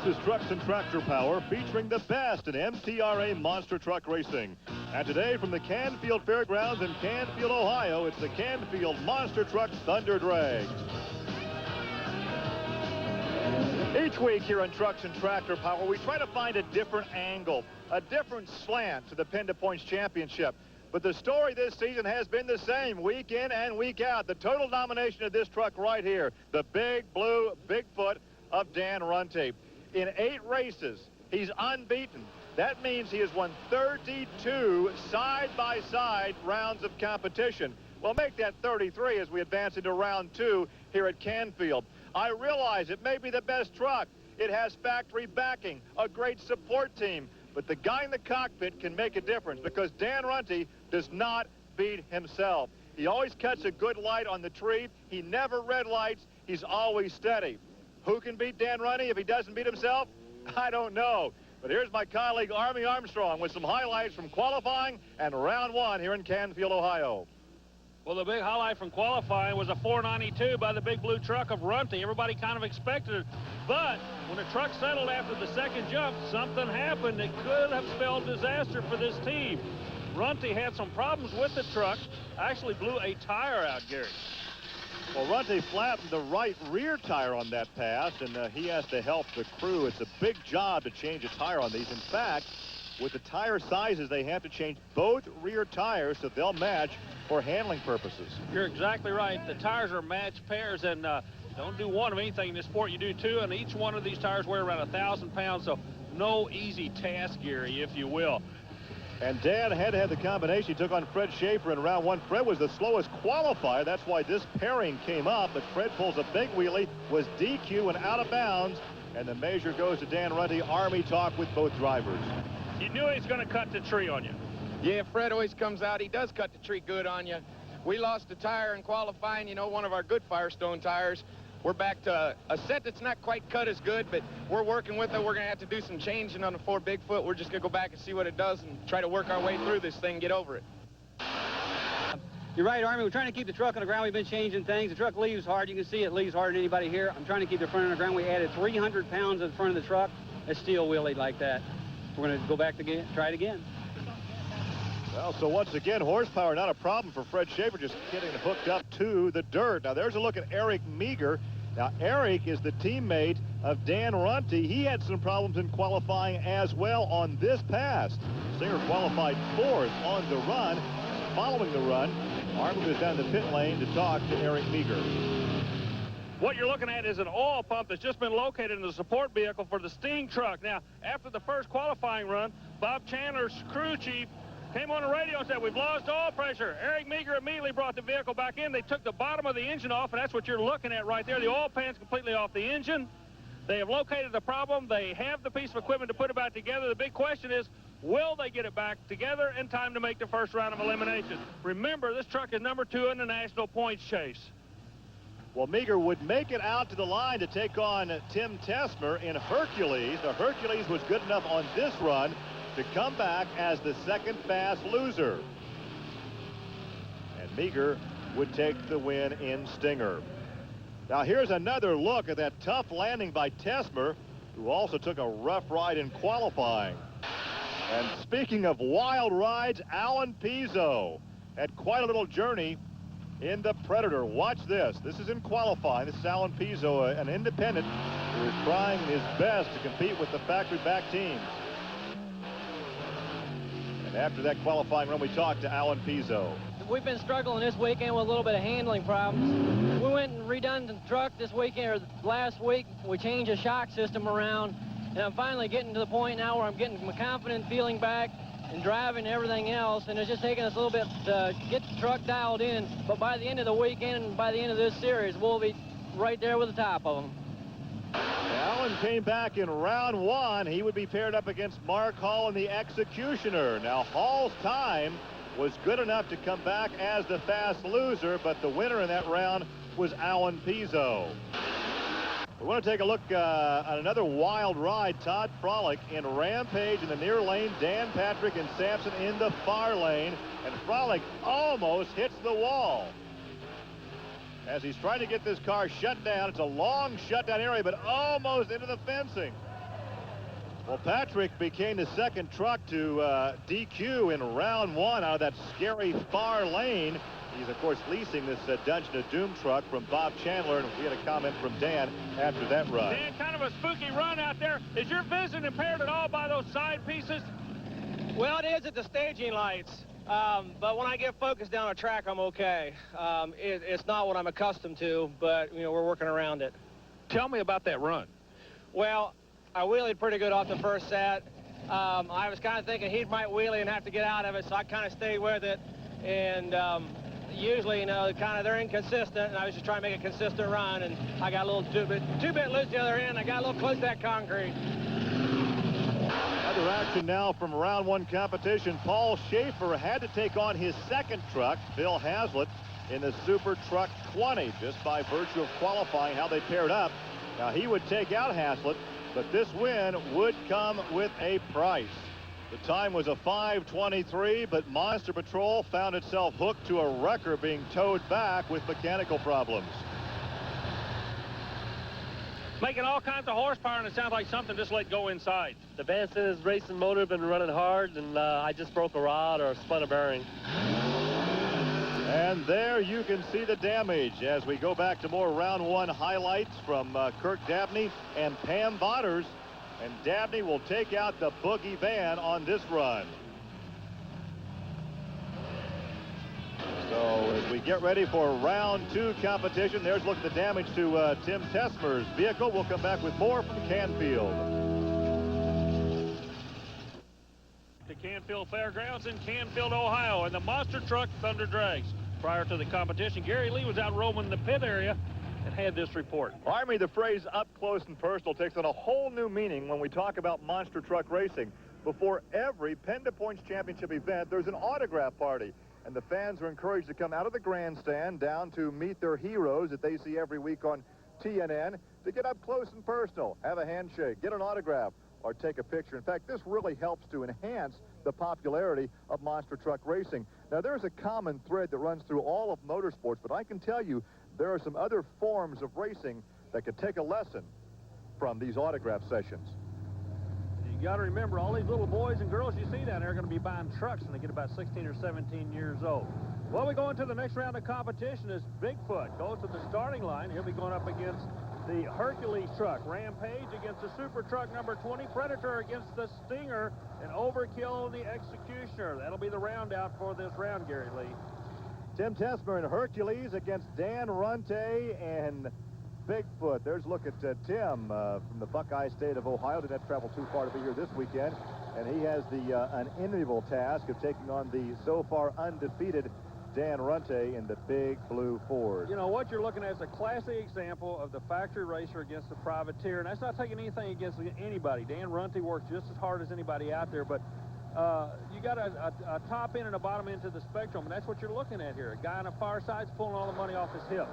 is Trucks and Tractor Power, featuring the best in MTRA monster truck racing. And today from the Canfield Fairgrounds in Canfield, Ohio, it's the Canfield Monster Truck Thunder Drag. Each week here on Trucks and Tractor Power, we try to find a different angle, a different slant to the PENDA Points Championship. But the story this season has been the same, week in and week out. The total domination of this truck right here, the big blue Bigfoot of Dan Runte. In 8 races, he's unbeaten. That means he has won 32 side-by-side rounds of competition. We'll make that 33 as we advance into round 2 here at Canfield. I realize it may be the best truck. It has factory backing, a great support team. But the guy in the cockpit can make a difference because Dan Runte does not beat himself. He always cuts a good light on the tree. He never red lights. He's always steady. Who can beat Dan Runte if he doesn't beat himself? I don't know. But here's my colleague Army Armstrong with some highlights from qualifying and round 1 here in Canfield, Ohio. Well, the big highlight from qualifying was a 492 by the big blue truck of Runte. Everybody kind of expected it. But when the truck settled after the second jump, something happened that could have spelled disaster for this team. Runte had some problems with the truck. Actually blew a tire out, Gary. Well, Runte flattened the right rear tire on that pass, and he has to help the crew. It's a big job to change a tire on these. In fact, with the tire sizes, they have to change both rear tires so they'll match for handling purposes. You're exactly right. The tires are matched pairs, and don't do one of anything in this sport. You do 2, and each one of these tires weigh around 1,000 pounds, so no easy task, Gary, if you will. And Dan had to have the combination. He took on Fred Schaefer in round 1. Fred was the slowest qualifier. That's why this pairing came up. But Fred pulls a big wheelie, was DQ and out of bounds. And the measure goes to Dan Runte. Army talk with both drivers. You knew he was going to cut the tree on you. Yeah, Fred always comes out. He does cut the tree good on you. We lost a tire in qualifying, you know, one of our good Firestone tires. We're back to a set that's not quite cut as good, but we're working with it. We're going to have to do some changing on the 4 Bigfoot. We're just going to go back and see what it does and try to work our way through this thing and get over it. You're right, Army. We're trying to keep the truck on the ground. We've been changing things. The truck leaves hard. You can see it leaves harder than anybody here. I'm trying to keep the front on the ground. We added 300 pounds in front of the truck. It's still wheelied like that. We're going to go back again, try it again. Well, so once again, horsepower not a problem for Fred Schaefer, just getting hooked up to the dirt. Now, there's a look at Eric Meager. Now, Eric is the teammate of Dan Runte. He had some problems in qualifying as well on this pass. Singer qualified 4th on the run. Following the run, Army goes down the pit lane to talk to Eric Meager. What you're looking at is an oil pump that's just been located in the support vehicle for the Sting truck. Now, after the first qualifying run, Bob Chandler's crew chief came on the radio and said, we've lost oil pressure. Eric Meager immediately brought the vehicle back in. They took the bottom of the engine off, and that's what you're looking at right there. The oil pan's completely off the engine. They have located the problem. They have the piece of equipment to put it back together. The big question is, will they get it back together in time to make the first round of elimination? Remember, this truck is number 2 in the national points chase. Well, Meager would make it out to the line to take on Tim Tesmer in Hercules. The Hercules was good enough on this run to come back as the second fast loser. And Meager would take the win in Stinger. Now here's another look at that tough landing by Tesmer, who also took a rough ride in qualifying. And speaking of wild rides, Alan Pizzo had quite a little journey in the Predator. Watch this. This is in qualifying. This is Alan Pizzo, an independent who is trying his best to compete with the factory-back teams. And after that qualifying run, we talked to Alan Pizzo. We've been struggling this weekend with a little bit of handling problems. We went and redone the truck this weekend, or last week. We changed the shock system around, and I'm finally getting to the point now where I'm getting my confident feeling back and driving and everything else, and it's just taking us a little bit to get the truck dialed in. But by the end of the weekend and by the end of this series, we'll be right there with the top of them. Allen came back in round 1. He would be paired up against Mark Hall and the Executioner. Now, Hall's time was good enough to come back as the fast loser, but the winner in that round was Alan Pizzo. We want to take a look at another wild ride. Todd Frolick in Rampage in the near lane. Dan Patrick and Sampson in the far lane. And Frolick almost hits the wall as he's trying to get this car shut down. It's a long shutdown area, but almost into the fencing. Well, Patrick became the second truck to DQ in round one out of that scary far lane. He's, of course, leasing this Dungeon of Doom truck from Bob Chandler, and we had a comment from Dan after that run. Dan, kind of a spooky run out there. Is your vision impaired at all by those side pieces? Well, it is at the staging lights, but when I get focused down a track, I'm okay. It's not what I'm accustomed to, but, you know, we're working around it. Tell me about that run. Well, I wheelied pretty good off the first set. I was kind of thinking he might wheelie and have to get out of it, so I kind of stayed with it. And usually, you know, they're inconsistent, and I was just trying to make a consistent run, and I got a little two-bit loose the other end. I got a little close to that concrete. Other action now from round one competition. Paul Schaefer had to take on his second truck, Bill Hazlitt, in the Super Truck 20, just by virtue of qualifying how they paired up. Now, he would take out Hazlitt, but this win would come with a price. The time was a 5:23, but Monster Patrol found itself hooked to a wrecker being towed back with mechanical problems. Making all kinds of horsepower, and it sounds like something just let go inside. The Van Simmons racing motor been running hard, and I just broke a rod or spun a bearing. And there you can see the damage as we go back to more round one highlights from Kirk Dabney and Pam Botters. And Dabney will take out the Boogie van on this run. So as we get ready for round two competition, there's a look at the damage to Tim Tesmer's vehicle. We'll come back with more from Canfield. To Canfield Fairgrounds in Canfield, Ohio, and the monster truck Thunder Drags. Prior to the competition, Gary Lee was out roaming the pit area and had this report. Army, the phrase up close and personal takes on a whole new meaning when we talk about monster truck racing. Before every PENDA Points Championship event, there's an autograph party. And the fans are encouraged to come out of the grandstand down to meet their heroes that they see every week on TNN to get up close and personal, have a handshake, get an autograph, or take a picture. In fact, this really helps to enhance the popularity of monster truck racing. Now, there's a common thread that runs through all of motorsports, but I can tell you there are some other forms of racing that could take a lesson from these autograph sessions. You got to remember, all these little boys and girls you see down there are going to be buying trucks when they get about 16 or 17 years old. Well, we go into the next round of competition as Bigfoot goes to the starting line. He'll be going up against the Hercules truck. Rampage against the Super Truck number 20. Predator against the Stinger. And Overkill and the Executioner. That'll be the round out for this round, Gary Lee. Tim Tesmer and Hercules against Dan Runte and Bigfoot. There's a look at Tim from the Buckeye State of Ohio. Didn't have to travel too far to be here this weekend. And he has the unenviable task of taking on the so far undefeated Dan Runte in the big blue Ford. You know, what you're looking at is a classic example of the factory racer against the privateer. And that's not taking anything against anybody. Dan Runte works just as hard as anybody out there. But you got a top end and a bottom end to the spectrum. And that's what you're looking at here. A guy on the far side's pulling all the money off his hip.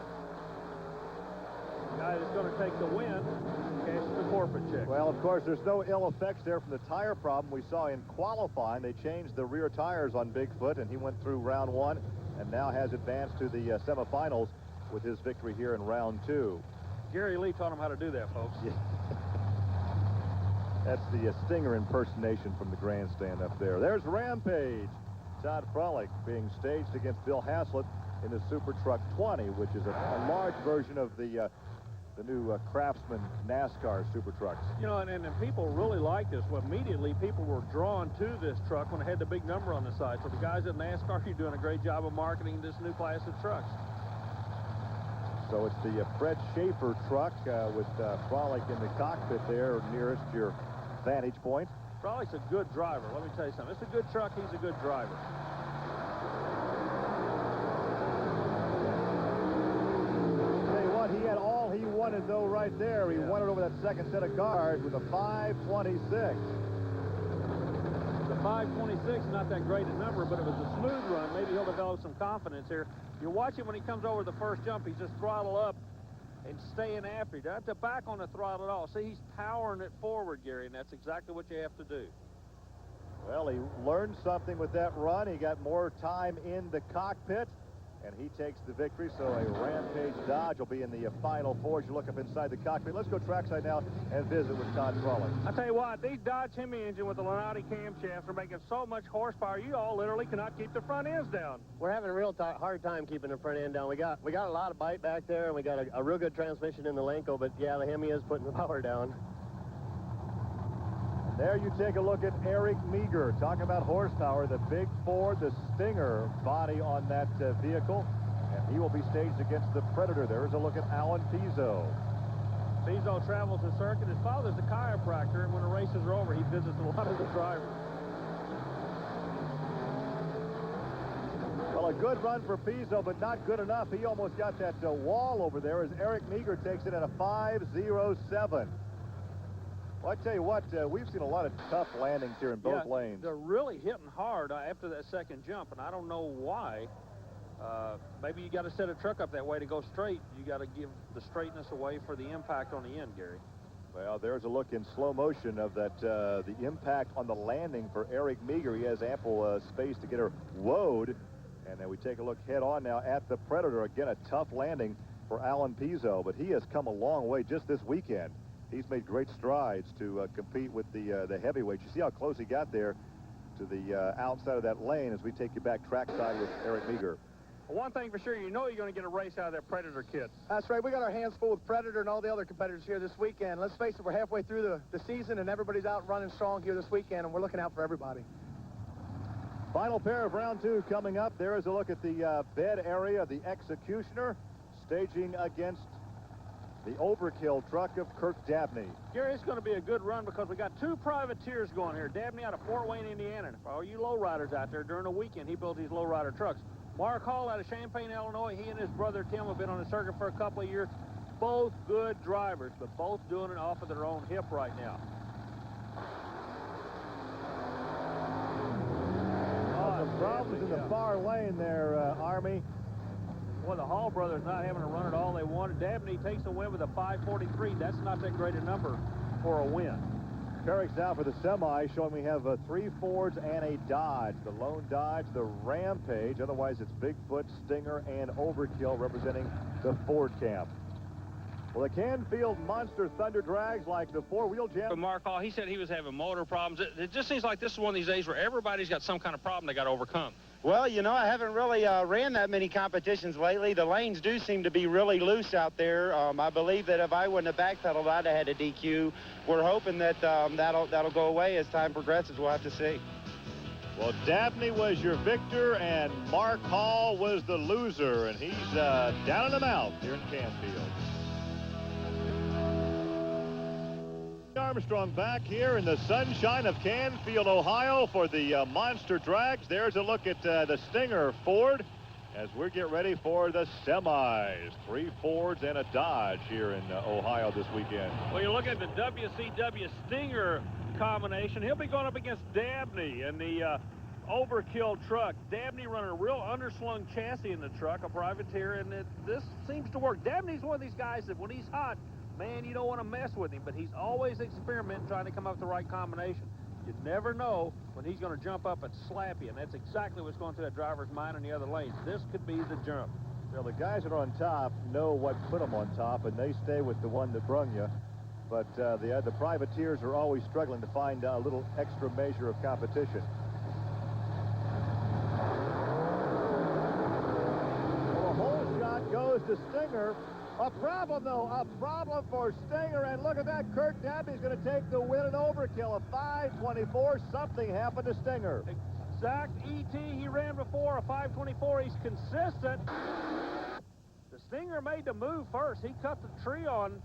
Guy that's going to take the win cashes the corporate check. Well, of course, there's no ill effects there from the tire problem we saw in qualifying. They changed the rear tires on Bigfoot, and he went through round one and now has advanced to the semifinals with his victory here in round two. Gary Lee taught him how to do that, folks. Yeah. That's the Stinger impersonation from the grandstand up there. There's Rampage. Todd Frolic being staged against Bill Hazlitt in the Super Truck 20, which is a large version of the new Craftsman NASCAR Super Trucks. You know, and people really like this. Well, immediately people were drawn to this truck when it had the big number on the side. So the guys at NASCAR are doing a great job of marketing this new class of trucks. So it's the Fred Schaefer truck with Frolic in the cockpit there nearest your vantage point. Frolic's a good driver. Let me tell you something. It's a good truck. He's a good driver. He had all he wanted, though, right there. He won it over that second set of guards with a 5:26. The 5:26 is not that great a number, but it was a smooth run. Maybe he'll develop some confidence here. You watch him when he comes over the first jump. He's just throttle up and staying after you. Don't have to back on the throttle at all. See, he's powering it forward, Gary, and that's exactly what you have to do. Well, he learned something with that run. He got more time in the cockpit. and he takes the victory. So a Rampage Dodge will be in the final four as you look up inside the cockpit. Let's go trackside now and visit with Todd Crawley. I tell you what, these Dodge Hemi engine with the Lanati camshafts are making so much horsepower, you all literally cannot keep the front ends down. We're having a real hard time keeping the front end down. We got a lot of bite back there, and we got a real good transmission in the Lenco, but yeah, the Hemi is putting the power down. There you take a look at Eric Meager. Talking about horsepower, the big Ford, the Stinger body on that vehicle. And he will be staged against the Predator. There's a look at Alan Pizzo. Pizzo travels the circuit. His father's a chiropractor, and when the races are over, he visits a lot of the drivers. Well, a good run for Pizzo, but not good enough. He almost got that wall over there as Eric Meager takes it at a 5.07. Well, I tell you what, we've seen a lot of tough landings here in both lanes. They're really hitting hard after that second jump, and I don't know why. Maybe you got to set a truck up that way to go straight. You got to give the straightness away for the impact on the end, Gary. Well, there's a look in slow motion of that, the impact on the landing for Eric Meager. He has ample space to get her woed. And then we take a look head on now at the Predator. Again, a tough landing for Alan Pizzo, but he has come a long way just this weekend. He's made great strides to compete with the heavyweights. You see how close he got there to the outside of that lane as we take you back trackside with Eric Meager. Well, one thing for sure, you know you're going to get a race out of that Predator kit. That's right. We got our hands full with Predator and all the other competitors here this weekend. Let's face it, we're halfway through the season, and everybody's out running strong here this weekend, and we're looking out for everybody. Final pair of round two coming up. There is a look at the bed area, the Executioner, staging against the Overkill truck of Kirk Dabney. Gary, it's going to be a good run because we got two privateers going here. Dabney out of Fort Wayne, Indiana. And for all you lowriders out there, during the weekend, he built these lowrider trucks. Mark Hall out of Champaign, Illinois. He and his brother Tim have been on the circuit for a couple of years. Both good drivers, but both doing it off of their own hip right now. Some problems in the far lane there, Army. Well, the Hall brothers not having to run it all they wanted. Dabney takes a win with a 5.43. That's not that great a number for a win. Carrick's now for the semi, showing we have 3 Fords and a Dodge. The lone Dodge, the Rampage. Otherwise, it's Bigfoot, Stinger, and Overkill representing the Ford camp. Well, the Canfield Monster Thunder drags like the four-wheel jam. But Mark Hall, he said he was having motor problems. It just seems like this is one of these days where everybody's got some kind of problem they got to overcome. Well, you know, I haven't really ran that many competitions lately. The lanes do seem to be really loose out there. I believe that if I wouldn't have backpedaled, I'd have had a DQ. We're hoping that that'll go away as time progresses. We'll have to see. Well, Dabney was your victor, and Mark Hall was the loser, and he's down in the mouth here in Canfield. Armstrong back here in the sunshine of Canfield, Ohio for the Monster Drags. There's a look at the Stinger Ford as we get ready for the semis. 3 Fords and a Dodge here in Ohio this weekend. Well, you look at the WCW Stinger combination. He'll be going up against Dabney in the Overkill truck. Dabney running a real underslung chassis in the truck, a privateer, and this seems to work. Dabney's one of these guys that when he's hot, man, you don't want to mess with him, but he's always experimenting, trying to come up with the right combination. You never know when he's going to jump up and slap you, and that's exactly what's going through that driver's mind in the other lanes. This could be the jump. Well, the guys that are on top know what put them on top, and they stay with the one that brung you. But the privateers are always struggling to find a little extra measure of competition. Well, a hole shot goes to Stinger. A problem, though, a problem for Stinger, and look at that. Kirk Dabney's going to take the win in Overkill, a 5.24. Something happened to Stinger. Exact ET he ran before, a 5.24. He's consistent. The Stinger made the move first. He cut the tree on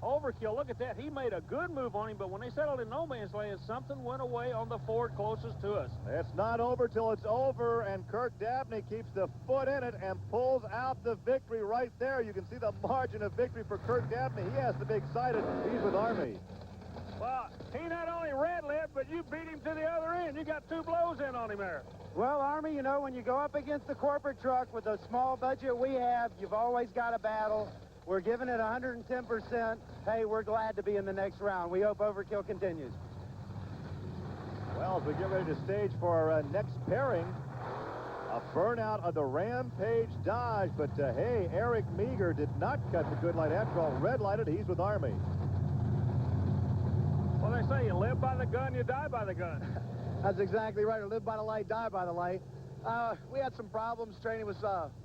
Overkill. Look at that. He made a good move on him, but when they settled in no man's land, something went away on the Ford closest to us. It's not over till it's over, and Kirk Dabney keeps the foot in it and pulls out the victory right there. You can see the margin of victory for Kirk Dabney. He has to be excited. He's with Army. Well, he not only red-lit, but you beat him to the other end. You got 2 blows in on him there. Well, Army, you know, when you go up against the corporate truck with the small budget we have, you've always got a battle. We're giving it 110%. Hey, we're glad to be in the next round. We hope Overkill continues. Well, as we get ready to stage for our next pairing, A burnout of the Rampage Dodge, but hey, Eric Meager did not cut the good light after all. Red lighted, he's with Army. Well, they say you live by the gun, you die by the gun. That's exactly right. Live by the light, die by the light. We had some problems. Training was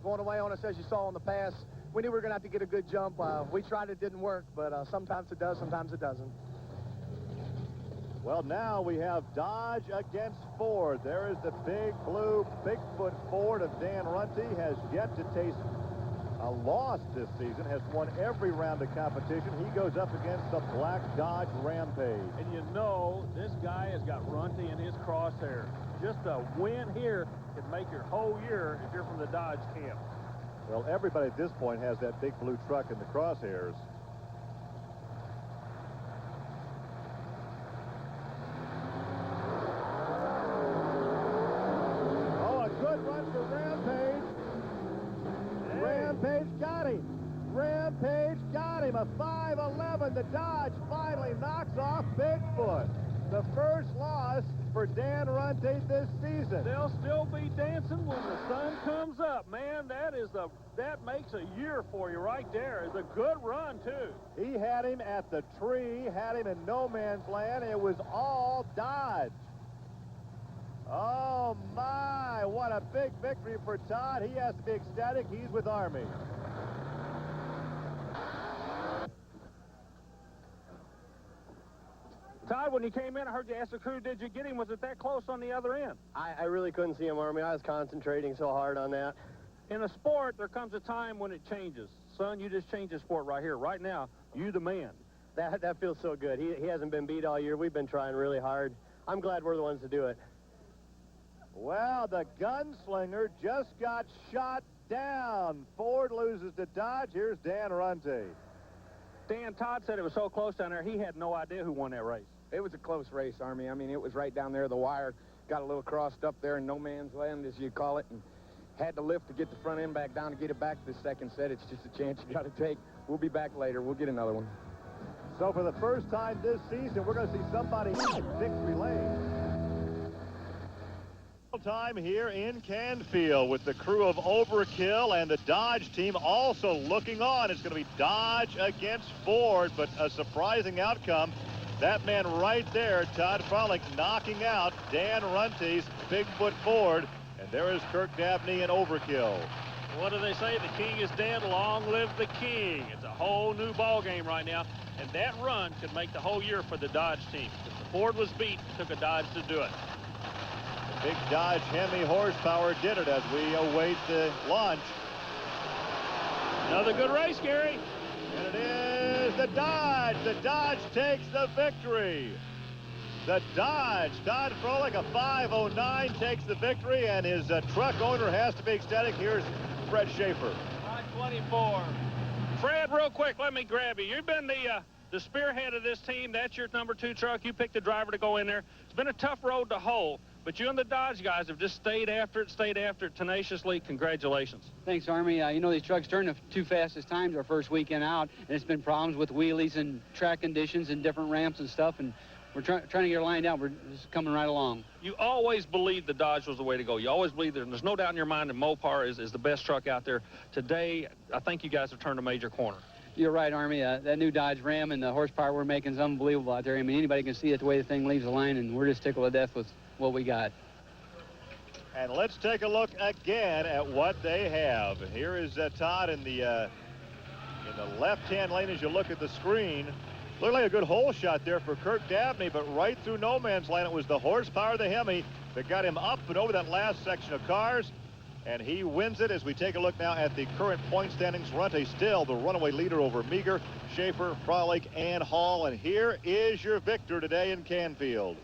going away on us, as you saw on the pass. We knew we were going to have to get a good jump. We tried, it didn't work, but sometimes it does, sometimes it doesn't. Well, now we have Dodge against Ford. There is the big blue Bigfoot Ford of Dan Runte. Has yet to taste a loss this season. Has won every round of competition. He goes up against the black Dodge Rampage. And you know, this guy has got Runte in his crosshair. Just a win here could make your whole year if you're from the Dodge camp. Well, everybody at this point has that big blue truck in the crosshairs. Rampage got him. Rampage got him. A 5.11. The Dodge finally knocks off Bigfoot. The first loss for Dan Runte this season. They'll still be dancing when the sun comes up, man. That makes a year for you right there. It's a good run, too. He had him at the tree, had him in no man's land. It was all Dodge. Oh, my, what a big victory for Todd. He has to be ecstatic. He's with Army. Todd, when you came in, I heard you ask the crew, did you get him? Was it that close on the other end? I really couldn't see him, Army. I was concentrating so hard on that. In a sport, there comes a time when it changes. Son, you just changed the sport right here. Right now, you the man. That feels so good. He hasn't been beat all year. We've been trying really hard. I'm glad we're the ones to do it. Well, the gunslinger just got shot down. Ford loses to Dodge. Here's Dan Runte. Dan, Todd said it was so close down there, he had no idea who won that race. It was a close race, Army. I mean, it was right down there. The wire got a little crossed up there in no man's land, as you call it, and had to lift to get the front end back down to get it back to the second set. It's just a chance you got to take. We'll be back later. We'll get another one. So for the first time this season, we're going to see somebody in victory lane. Time here in Canfield with the crew of Overkill and the Dodge team also looking on. It's going to be Dodge against Ford, but a surprising outcome. That man right there, Todd Frolick, knocking out Dan Runte's Bigfoot Ford. And there is Kirk Dabney and Overkill. What do they say? The king is dead. Long live the king. It's a whole new ball game right now. And that run could make the whole year for the Dodge team. If the Ford was beat, it took a Dodge to do it. The big Dodge Hemi horsepower did it as we await the launch. Another good race, Gary. And it is the Dodge. The Dodge takes the victory. The Dodge, Todd Frolick, a 5.09, takes the victory, and his truck owner has to be ecstatic. Here's Fred Schaefer. 524. Fred, real quick, let me grab you. You've been the spearhead of this team. That's your number 2 truck. You picked the driver to go in there. It's been a tough road to hoe, but you and the Dodge guys have just stayed after it tenaciously. Congratulations. Thanks, Army. You know, these trucks turn the 2 fastest times our first weekend out, and it's been problems with wheelies and track conditions and different ramps and stuff, and we're trying to get her lined out. We're just coming right along. You always believed the Dodge was the way to go. You always believed there's no doubt in your mind that Mopar is the best truck out there. Today, I think you guys have turned a major corner. You're right, Army. That new Dodge Ram and the horsepower we're making is unbelievable out there. I mean, anybody can see it the way the thing leaves the line, and we're just tickled to death with what we got. And let's take a look again at what they have. Here is Todd in the left-hand lane as you look at the screen. Looked like a good hole shot there for Kirk Dabney, but right through no man's land, it was the horsepower of the Hemi that got him up and over that last section of cars, and he wins it as we take a look now at the current point standings. Runte still the runaway leader over Meager, Schaefer, Frolick, and Hall, and here is your victor today in Canfield.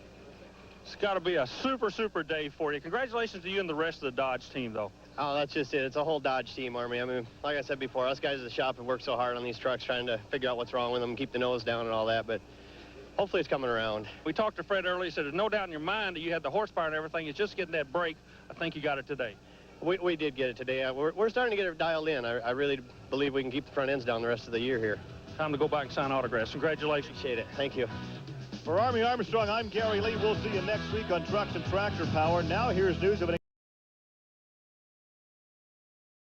It's got to be a super day for you. Congratulations to you and the rest of the Dodge team, though. Oh, that's just it. It's a whole Dodge team, Army. I mean, like I said before, us guys at the shop have worked so hard on these trucks trying to figure out what's wrong with them, keep the nose down and all that, but hopefully it's coming around. We talked to Fred earlier. He said there's no doubt in your mind that you had the horsepower and everything. It's just getting that brake. I think you got it today. We did get it today. We're starting to get it dialed in. I really believe we can keep the front ends down the rest of the year here. Time to go back and sign autographs. Congratulations. Appreciate it. Thank you. For Army Armstrong, I'm Gary Lee. We'll see you next week on Trucks and Tractor Power. Now here's news of an